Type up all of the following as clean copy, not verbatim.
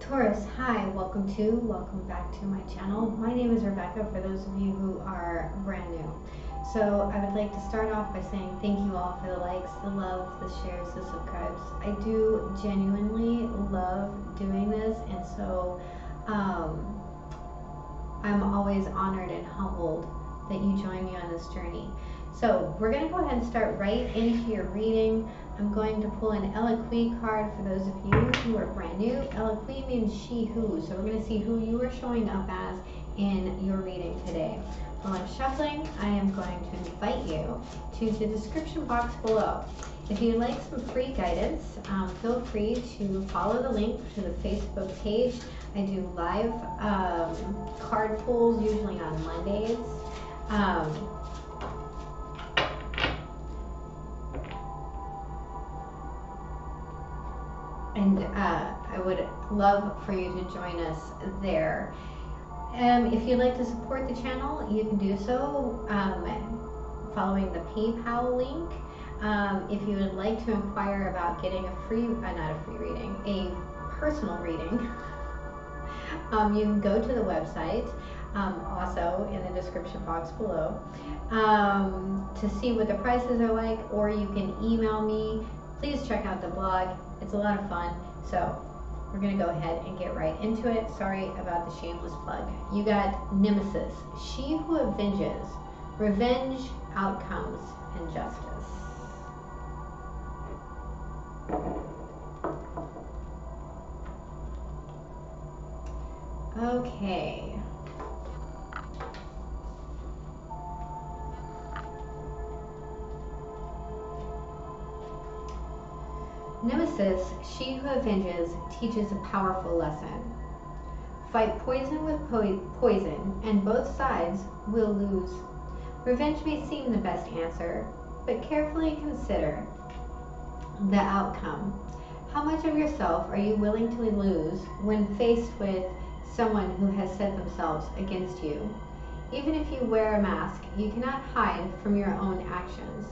Taurus, hi, welcome back to my channel. My name is Rebecca, for those of you who are brand new. So I would like to start off by saying thank you all for the likes, the love, the shares, the subscribes. I do genuinely love doing this, and so I'm always honored and humbled that you join me on this journey. So we're going to go ahead and start right into your reading. I'm going to pull an Eloquii card for those of you who are brand new. Eloquii means she who, so we're going to see who you are showing up as in your reading today. While I'm shuffling, I am going to invite you to the description box below. If you'd like some free guidance, feel free to follow the link to the Facebook page. I do live card pulls, usually on Mondays. And I would love for you to join us there. If you'd like to support the channel, you can do so following the PayPal link. If you would like to inquire about getting a personal reading, you can go to the website, also in the description box below, to see what the prices are like, or you can email me. Please check out the blog. It's a lot of fun. So we're going to go ahead and get right into it. Sorry about the shameless plug. You got Nemesis, she who avenges, revenge, outcomes, and justice. Okay. Nemesis, she who avenges, teaches a powerful lesson. Fight poison with poison, and both sides will lose. Revenge may seem the best answer, but carefully consider the outcome. How much of yourself are you willing to lose when faced with someone who has set themselves against you? Even if you wear a mask, you cannot hide from your own actions.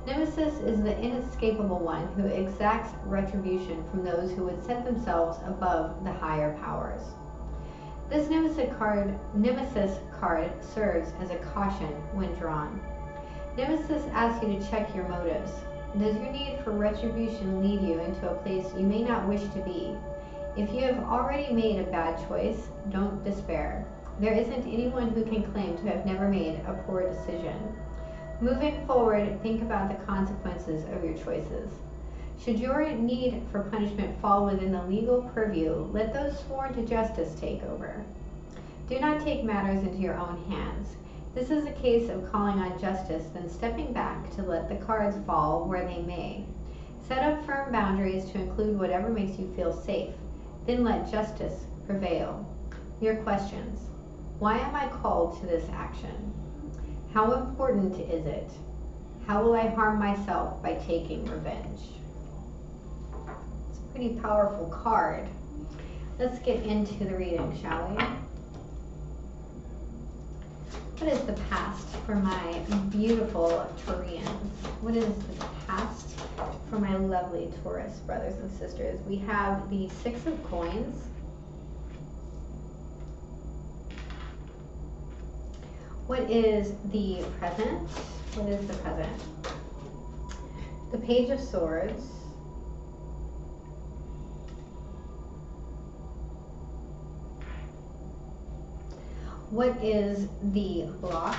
Nemesis is the inescapable one who exacts retribution from those who would set themselves above the higher powers. This Nemesis card serves as a caution when drawn. Nemesis asks you to check your motives. Does your need for retribution lead you into a place you may not wish to be? If you have already made a bad choice, don't despair. There isn't anyone who can claim to have never made a poor decision. Moving forward, think about the consequences of your choices. Should your need for punishment fall within the legal purview, let those sworn to justice take over. Do not take matters into your own hands. This is a case of calling on justice, then stepping back to let the cards fall where they may. Set up firm boundaries to include whatever makes you feel safe. Then let justice prevail. Your questions. Why am I called to this action? How important is it? How will I harm myself by taking revenge? It's a pretty powerful card. Let's get into the reading, shall we? What is the past for my beautiful Taurians? What is the past for my lovely Taurus brothers and sisters? We have the Six of Coins. What is the present? What is the present? The Page of Swords. What is the block?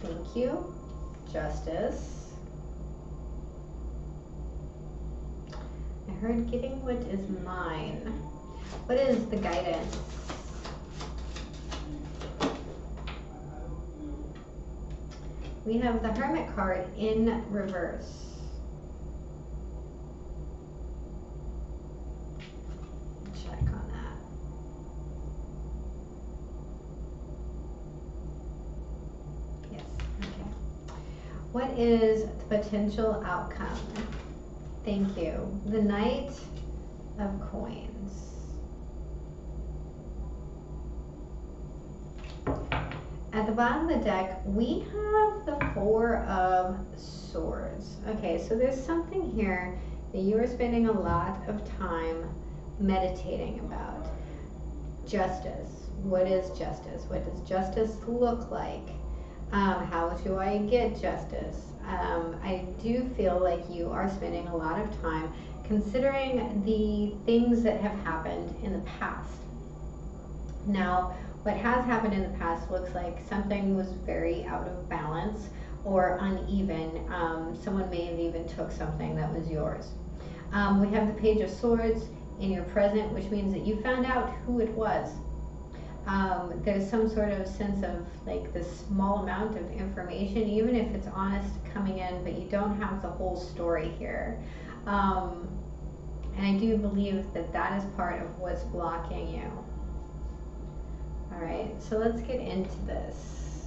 Thank you. Justice. I heard getting what is mine. What is the guidance? We have the Hermit card in reverse. Check on that. Yes, okay. What is the potential outcome? Thank you. The Knight of Coins. At the bottom of the deck, we have the Four of Swords. Okay, so there's something here that you are spending a lot of time meditating about. Justice. What is justice? What does justice look like? How do I get justice? I do feel like you are spending a lot of time considering the things that have happened in the past. Now, what has happened in the past looks like something was very out of balance or uneven. Someone may have even took something that was yours. We have the Page of Swords in your present, which means that you found out who it was. There's some sort of sense of like this small amount of information, even if it's honest coming in, but you don't have the whole story here. And I do believe that that is part of what's blocking you. All right, so let's get into this.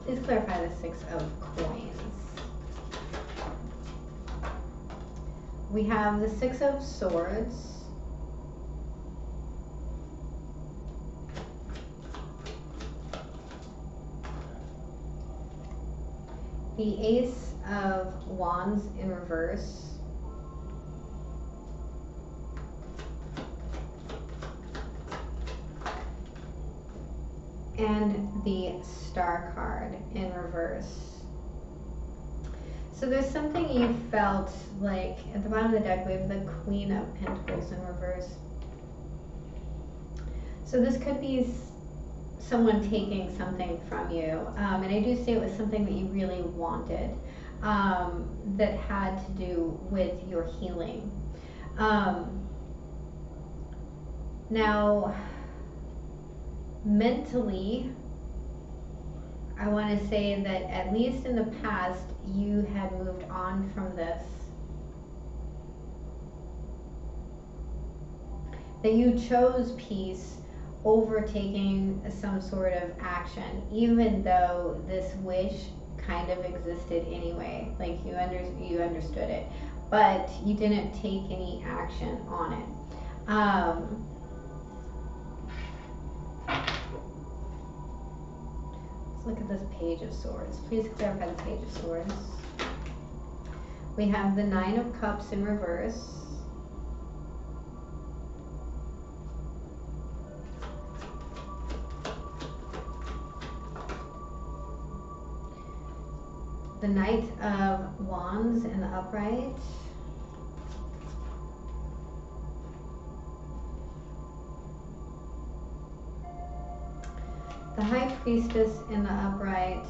Please clarify the Six of Coins. We have the Six of Swords. The Ace of Wands in reverse. And the Star card in reverse. So there's something you felt like at the bottom of the deck. We have the Queen of Pentacles in reverse. So this could be someone taking something from you, and I do say it was something that you really wanted, that had to do with your healing. Now, mentally, I want to say that at least in the past, you had moved on from this. That you chose peace over taking some sort of action, even though this wish kind of existed anyway. Like you understood it, but you didn't take any action on it. Let's look at this Page of Swords. Please clarify the Page of Swords. We have the Nine of Cups in reverse. The Knight of Wands in the upright. The High Priestess in the upright,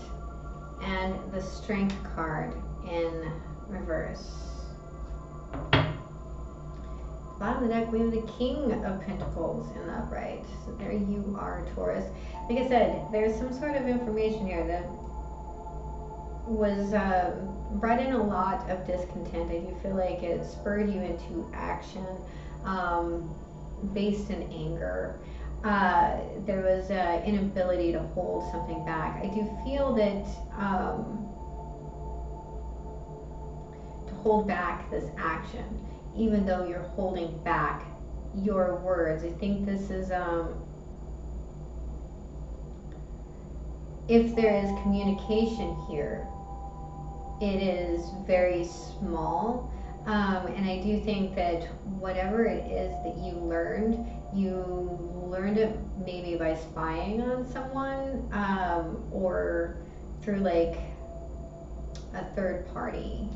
and the Strength card in reverse. Bottom of the deck, we have the King of Pentacles in the upright. So there you are, Taurus. Like I said, there's some sort of information here that was brought in a lot of discontent. I do feel like it spurred you into action based in anger. There was an inability to hold something back. I do feel that to hold back this action, even though you're holding back your words. I think this is, if there is communication here, it is very small. And I do think that whatever it is that you learned it maybe by spying on someone, or through like a third party.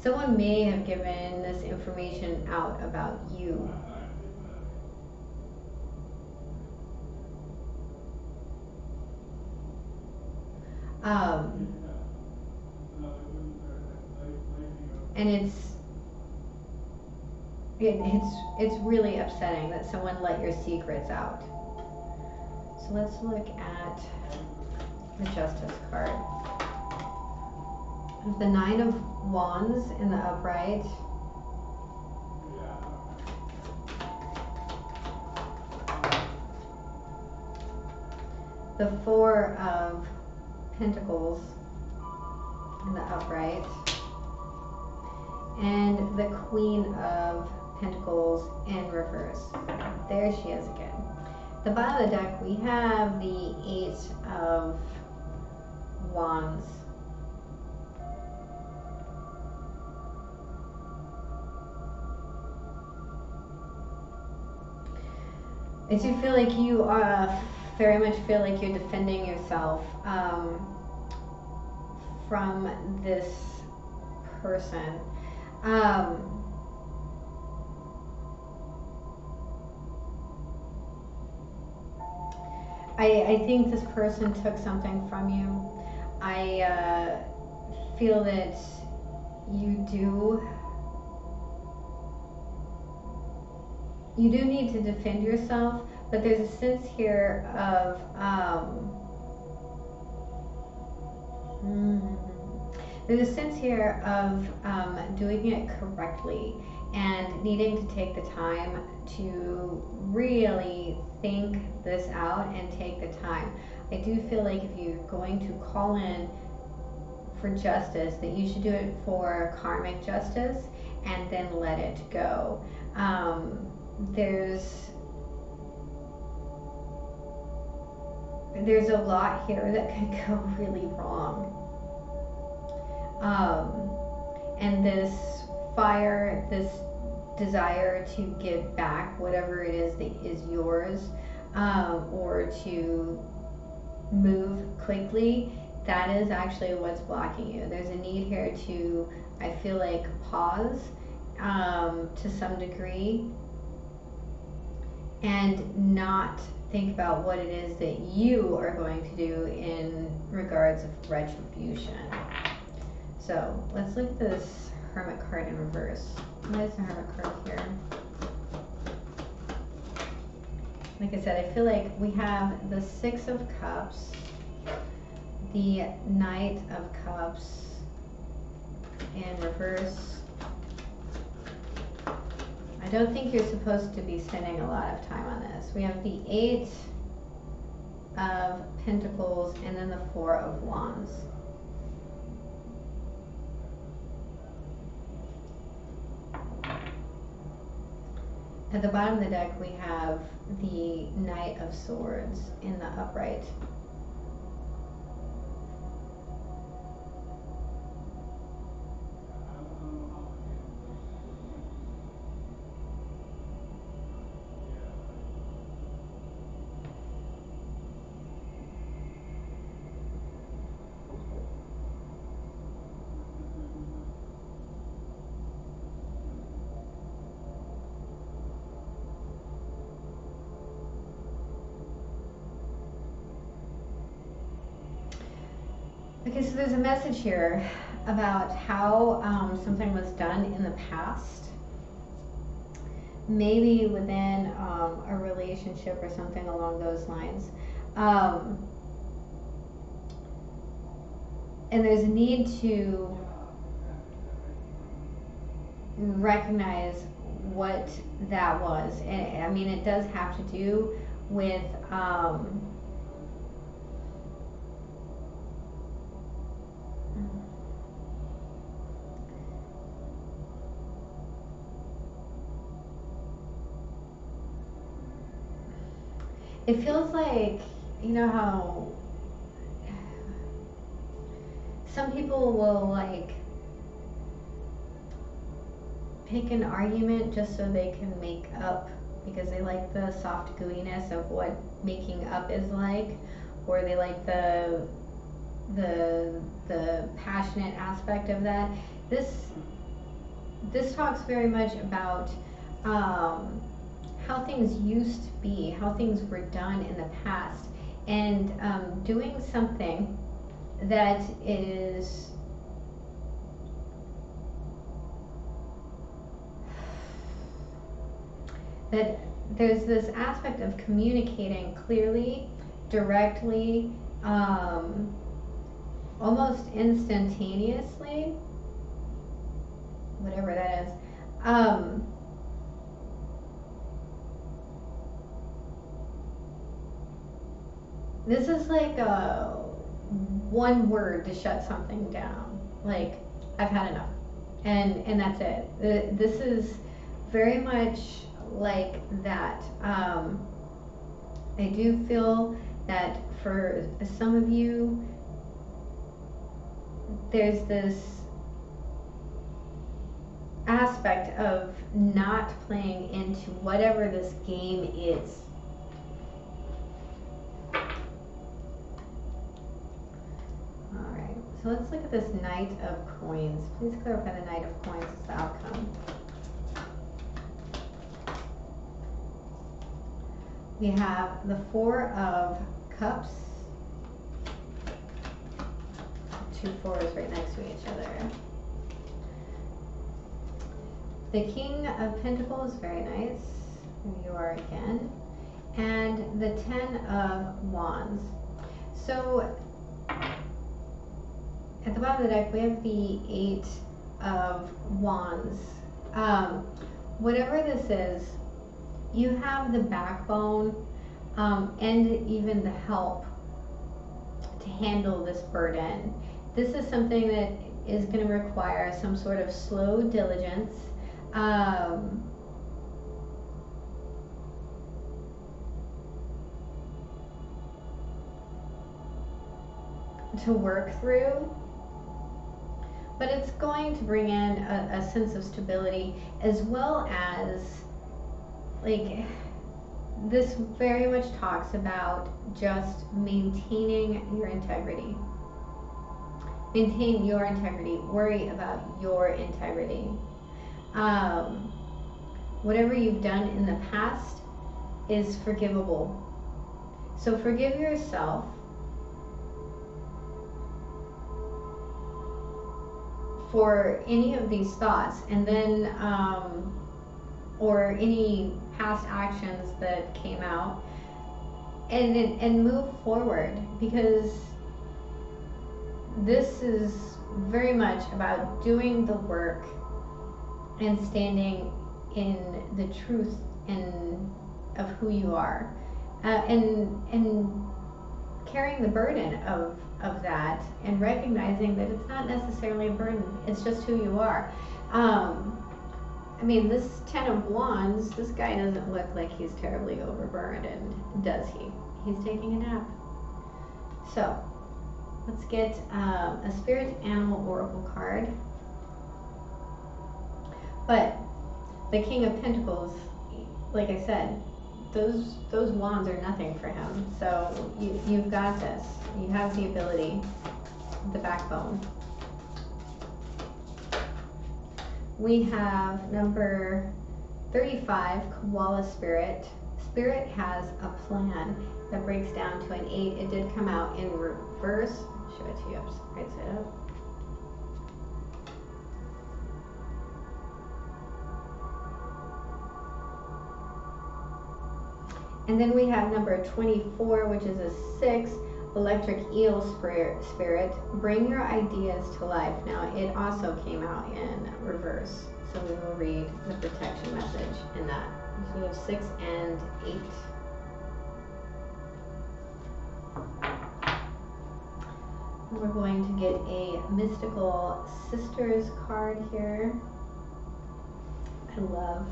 Someone may have given this information out about you. And it's really upsetting that someone let your secrets out. So let's look at the Justice card. The Nine of Wands in the upright. The Four of Pentacles in the upright. And the Queen of Pentacles in reverse. There she is again. The bottom of the deck, we have the Eight of Wands. I do feel like you very much feel like you're defending yourself from this person. I think this person took something from you. I feel that you do need to defend yourself, but there's a sense here of there's a sense here of doing it correctly and needing to take the time to really think this out and take the time. I do feel like if you're going to call in for justice, that you should do it for karmic justice and then let it go. There's a lot here that could go really wrong. And this fire, this desire to give back whatever it is that is yours, or to move quickly, that is actually what's blocking you. There's a need here to, I feel like, pause to some degree and not think about what it is that you are going to do in regards of retribution. So let's look at this Hermit card in reverse. What is the Hermit card here? Like I said, I feel like we have the Six of Cups, the Knight of Cups in reverse. I don't think you're supposed to be spending a lot of time on this. We have the Eight of Pentacles and then the Four of Wands. At the bottom of the deck, we have the Knight of Swords in the upright. Okay, so there's a message here about how something was done in the past, maybe within a relationship or something along those lines. And there's a need to recognize what that was. And I mean, it does have to do with it feels like, you know how some people will like pick an argument just so they can make up, because they like the soft gooiness of what making up is like, or they like the passionate aspect of that. This talks very much about how things used to be, how things were done in the past, and doing something that is that there's this aspect of communicating clearly, directly, almost instantaneously, whatever that is. This is like one word to shut something down. Like, I've had enough, and that's it. This is very much like that. I do feel that for some of you, there's this aspect of not playing into whatever this game is. So let's look at this Knight of Coins. Please clarify the Knight of Coins as the outcome. We have the Four of Cups. Two fours right next to each other. The King of Pentacles, very nice. Here you are again. And the Ten of Wands. So at the bottom of the deck, we have the Eight of Wands. Whatever this is, you have the backbone and even the help to handle this burden. This is something that is going to require some sort of slow diligence. To work through, but it's going to bring in a sense of stability, as well as, like, this very much talks about just maintaining your integrity. Maintain your integrity. Worry about your integrity. Whatever you've done in the past is forgivable. So forgive yourself for any of these thoughts, and then or any past actions that came out, and move forward, because this is very much about doing the work and standing in the truth of who you are, and carrying the burden of that, and recognizing that it's not necessarily a burden, it's just who you are. I mean, this Ten of Wands, this guy doesn't look like he's terribly overburdened, does he? He's taking a nap. So let's get a Spirit Animal Oracle card. But the King of Pentacles, like I said, those wands are nothing for him. So you've got this. You have the ability, the backbone. We have number 35, Koala Spirit. Spirit has a plan that breaks down to an 8. It did come out in reverse. Show it to you right side up. And then we have number 24, which is a 6, Electric Eel Spirit. Bring your ideas to life. Now, it also came out in reverse, so we will read the protection message in that. So we have 6 and 8. We're going to get a Mystical Sisters card here. I love,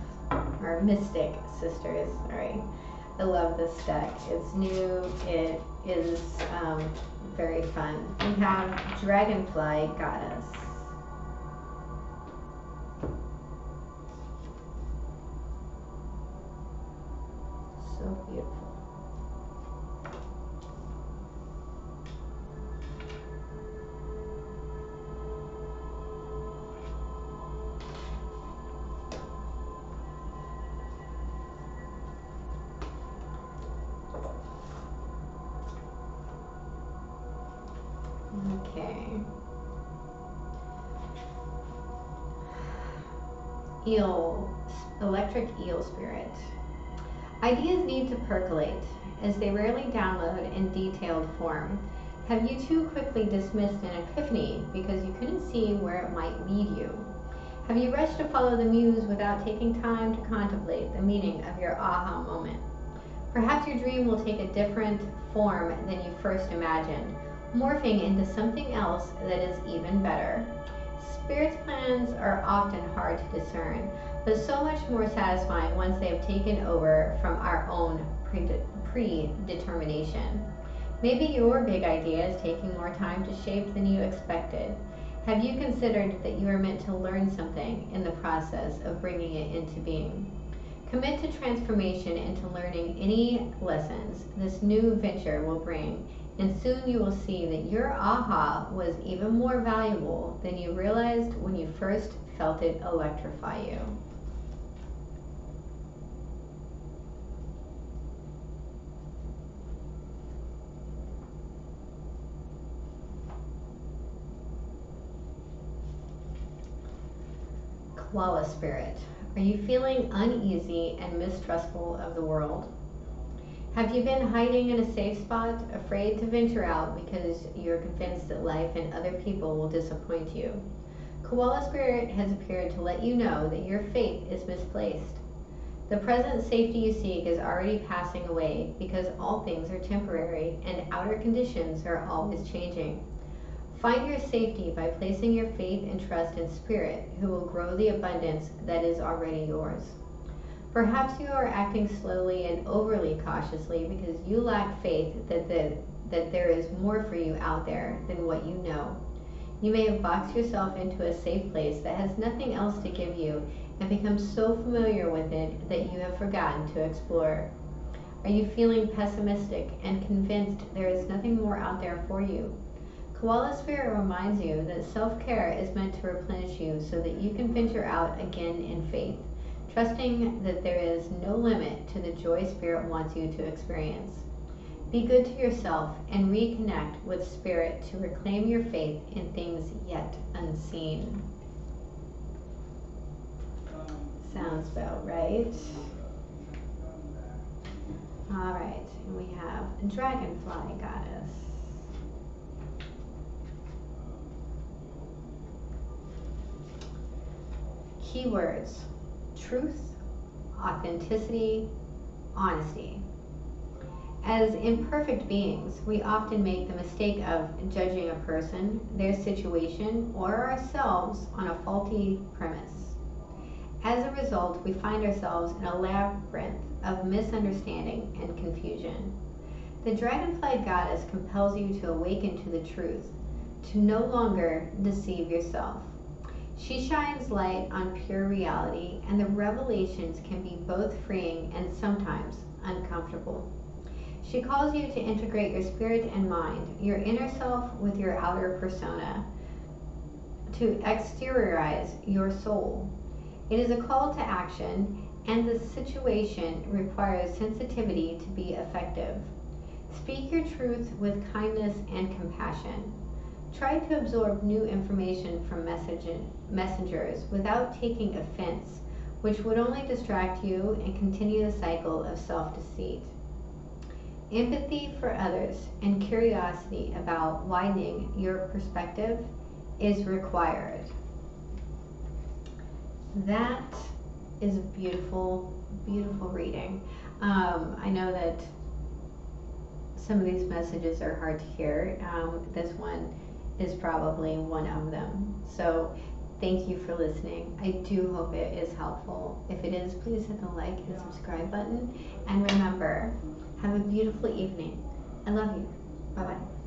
or Mystic Sisters, sorry. I love this deck. It's new. It is very fun. We have Dragonfly Goddess. So beautiful. Okay. Electric Eel Spirit. Ideas need to percolate, as they rarely download in detailed form. Have you too quickly dismissed an epiphany because you couldn't see where it might lead you? Have you rushed to follow the muse without taking time to contemplate the meaning of your aha moment? Perhaps your dream will take a different form than you first imagined, morphing into something else that is even better. Spirit's plans are often hard to discern, but so much more satisfying once they have taken over from our own predetermination. Maybe your big idea is taking more time to shape than you expected. Have you considered that you are meant to learn something in the process of bringing it into being? Commit to transformation and to learning any lessons this new venture will bring, And soon you will see that your aha was even more valuable than you realized when you first felt it electrify you. Koala spirit, are you feeling uneasy and mistrustful of the world? Have you been hiding in a safe spot, afraid to venture out because you're convinced that life and other people will disappoint you? Koala spirit has appeared to let you know that your faith is misplaced. The present safety you seek is already passing away because all things are temporary and outer conditions are always changing. Find your safety by placing your faith and trust in Spirit, who will grow the abundance that is already yours. Perhaps you are acting slowly and overly cautiously because you lack faith that there is more for you out there than what you know. You may have boxed yourself into a safe place that has nothing else to give you and become so familiar with it that you have forgotten to explore. Are you feeling pessimistic and convinced there is nothing more out there for you? Koala Spirit reminds you that self-care is meant to replenish you so that you can venture out again in faith, trusting that there is no limit to the joy Spirit wants you to experience. Be good to yourself and reconnect with Spirit to reclaim your faith in things yet unseen. Sounds about right. All right, and we have Dragonfly Goddess. Keywords: truth, authenticity, honesty. As imperfect beings, we often make the mistake of judging a person, their situation, or ourselves on a faulty premise. As a result, we find ourselves in a labyrinth of misunderstanding and confusion. The Dragonfly Goddess compels you to awaken to the truth, to no longer deceive yourself. She shines light on pure reality, and the revelations can be both freeing and sometimes uncomfortable. She calls you to integrate your spirit and mind, your inner self with your outer persona, to exteriorize your soul. It is a call to action, and the situation requires sensitivity to be effective. Speak your truth with kindness and compassion. Try to absorb new information from messengers without taking offense, which would only distract you and continue the cycle of self-deceit. Empathy for others and curiosity about widening your perspective is required. That is a beautiful, beautiful reading. I know that some of these messages are hard to hear. This one is probably one of them. So thank you for listening. I do hope it is helpful. If it is, please hit the like and subscribe button. And remember, have a beautiful evening. I love you. Bye-bye.